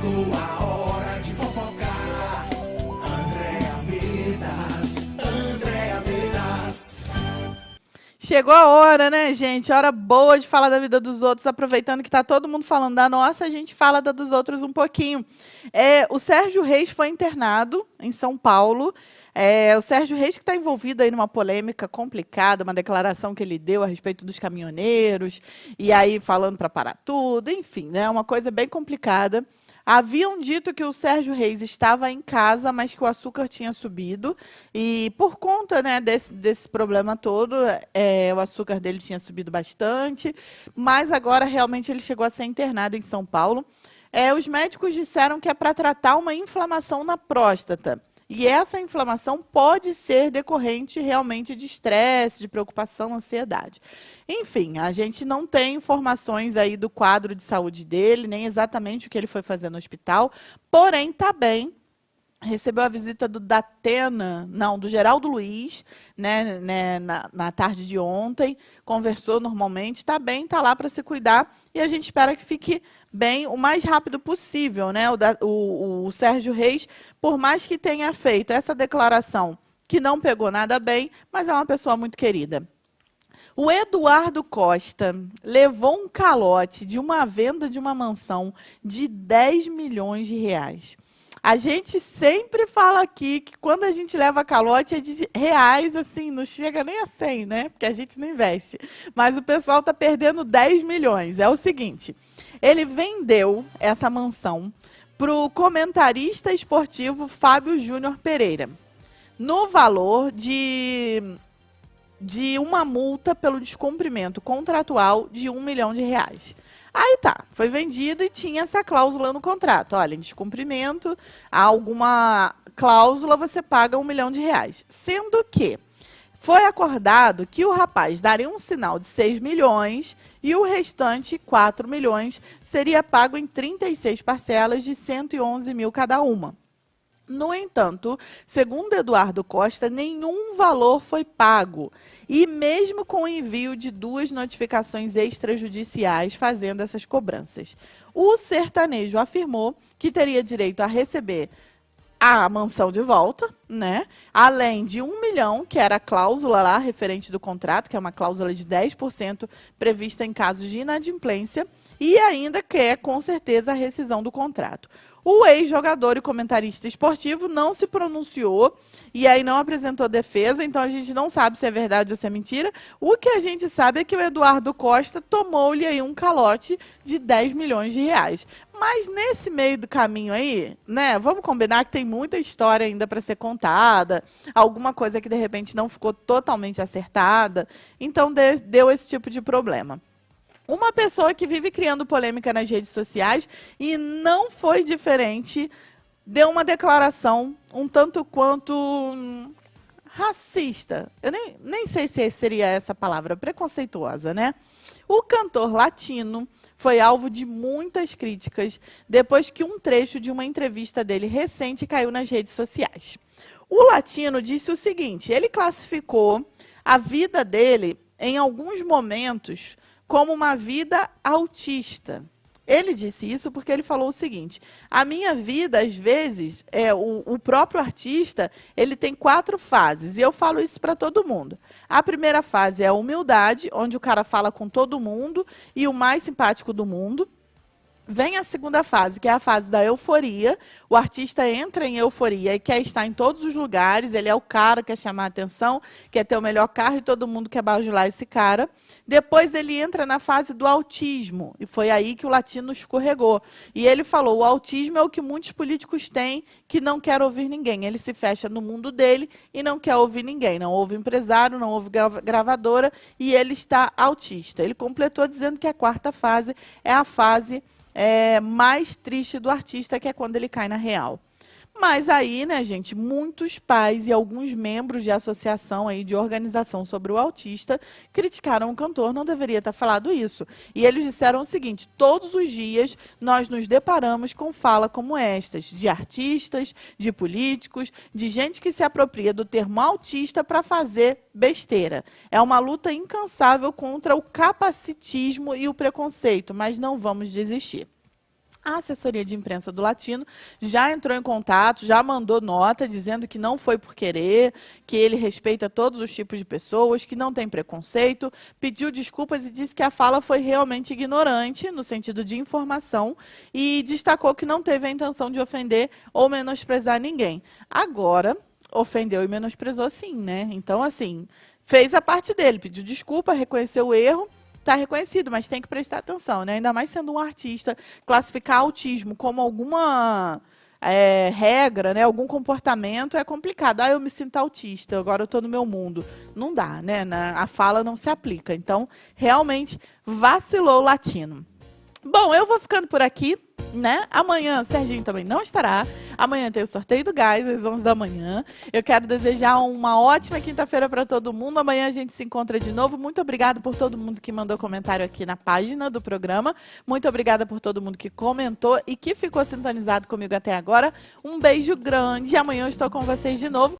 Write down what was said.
Chegou a hora de fofocar. Andréa Medas, Andréa Medas. Chegou a hora, né, gente? Hora boa de falar da vida dos outros. Aproveitando que está todo mundo falando da nossa, a gente fala da dos outros um pouquinho. O Sérgio Reis foi internado em São Paulo. O Sérgio Reis que está envolvido aí numa polêmica complicada, uma declaração que ele deu a respeito dos caminhoneiros, e aí falando para parar tudo, enfim, né, uma coisa bem complicada. Haviam dito que o Sérgio Reis estava em casa, mas que o açúcar tinha subido. E por conta, né, desse problema todo, o açúcar dele tinha subido bastante. Mas agora realmente ele chegou a ser internado em São Paulo. Os médicos disseram que é para tratar uma inflamação na próstata. E essa inflamação pode ser decorrente realmente de estresse, de preocupação, ansiedade. Enfim, a gente não tem informações aí do quadro de saúde dele, nem exatamente o que ele foi fazer no hospital, porém está bem. Recebeu a visita do Geraldo Luiz, né, na tarde de ontem, conversou normalmente, está bem, está lá para se cuidar, e a gente espera que fique bem o mais rápido possível, né? O Sérgio Reis, por mais que tenha feito essa declaração que não pegou nada bem, mas é uma pessoa muito querida. O Eduardo Costa levou um calote de uma venda de uma mansão de 10 milhões de reais. A gente sempre fala aqui que quando a gente leva calote é de reais, assim, não chega nem a 100, né? Porque a gente não investe. Mas o pessoal está perdendo 10 milhões. É o seguinte, ele vendeu essa mansão para o comentarista esportivo Fábio Júnior Pereira, no valor de uma multa pelo descumprimento contratual de 1 milhão de reais. Aí tá, foi vendido e tinha essa cláusula no contrato. Olha, em descumprimento, há alguma cláusula, você paga 1 milhão de reais. Sendo que foi acordado que o rapaz daria um sinal de 6 milhões e o restante, 4 milhões, seria pago em 36 parcelas de 111 mil cada uma. No entanto, segundo Eduardo Costa, nenhum valor foi pago. E mesmo com o envio de 2 notificações extrajudiciais fazendo essas cobranças. O sertanejo afirmou que teria direito a receber a mansão de volta, né? Além de 1 milhão, que era a cláusula lá referente do contrato, que é uma cláusula de 10% prevista em casos de inadimplência, e ainda quer, com certeza, a rescisão do contrato. O ex-jogador e comentarista esportivo não se pronunciou e aí não apresentou defesa, então a gente não sabe se é verdade ou se é mentira. O que a gente sabe é que o Eduardo Costa tomou-lhe aí um calote de 10 milhões de reais. Mas nesse meio do caminho aí, né, vamos combinar que tem muita história ainda para ser contada, alguma coisa que de repente não ficou totalmente acertada, então deu esse tipo de problema. Uma pessoa que vive criando polêmica nas redes sociais e não foi diferente, deu uma declaração um tanto quanto racista. Eu nem sei se seria essa palavra, preconceituosa, né? O cantor latino foi alvo de muitas críticas depois que um trecho de uma entrevista dele recente caiu nas redes sociais. O latino disse o seguinte, ele classificou a vida dele em alguns momentos como uma vida autista. Ele disse isso porque ele falou o seguinte, a minha vida, às vezes, o próprio artista, ele tem 4 fases, e eu falo isso para todo mundo. A primeira fase é a humildade, onde o cara fala com todo mundo, e o mais simpático do mundo. Vem a segunda fase, que é a fase da euforia. O artista entra em euforia e quer estar em todos os lugares. Ele é o cara que quer chamar a atenção, quer ter o melhor carro e todo mundo quer bajular esse cara. Depois ele entra na fase do autismo. E foi aí que o latino escorregou. E ele falou, o autismo é o que muitos políticos têm, que não quer ouvir ninguém. Ele se fecha no mundo dele e não quer ouvir ninguém. Não ouve empresário, não ouve gravadora e ele está autista. Ele completou dizendo que a 4ª fase é a fase mais triste do artista, que é quando ele cai na real. Mas aí, né, gente, muitos pais e alguns membros de associação aí, de organização sobre o autista, criticaram o cantor, não deveria ter falado isso. E eles disseram o seguinte, todos os dias nós nos deparamos com fala como estas, de artistas, de políticos, de gente que se apropria do termo autista para fazer besteira. É uma luta incansável contra o capacitismo e o preconceito, mas não vamos desistir. A assessoria de imprensa do Latino já entrou em contato, já mandou nota dizendo que não foi por querer, que ele respeita todos os tipos de pessoas, que não tem preconceito, pediu desculpas e disse que a fala foi realmente ignorante, no sentido de informação, e destacou que não teve a intenção de ofender ou menosprezar ninguém. Agora, ofendeu e menosprezou sim, né? Então, assim, fez a parte dele, pediu desculpa, reconheceu o erro, está reconhecido, mas tem que prestar atenção, né? Ainda mais sendo um artista, classificar autismo como alguma regra, né? Algum comportamento é complicado. Ah, eu me sinto autista, agora eu estou no meu mundo. Não dá, né? A fala não se aplica. Então, realmente, vacilou o Latino. Bom, eu vou ficando por aqui, né? Amanhã, Serginho também não estará. Amanhã tem o sorteio do gás, às 11 da manhã. Eu quero desejar uma ótima quinta-feira para todo mundo. Amanhã a gente se encontra de novo. Muito obrigada por todo mundo que mandou comentário aqui na página do programa. Muito obrigada por todo mundo que comentou e que ficou sintonizado comigo até agora. Um beijo grande. Amanhã eu estou com vocês de novo.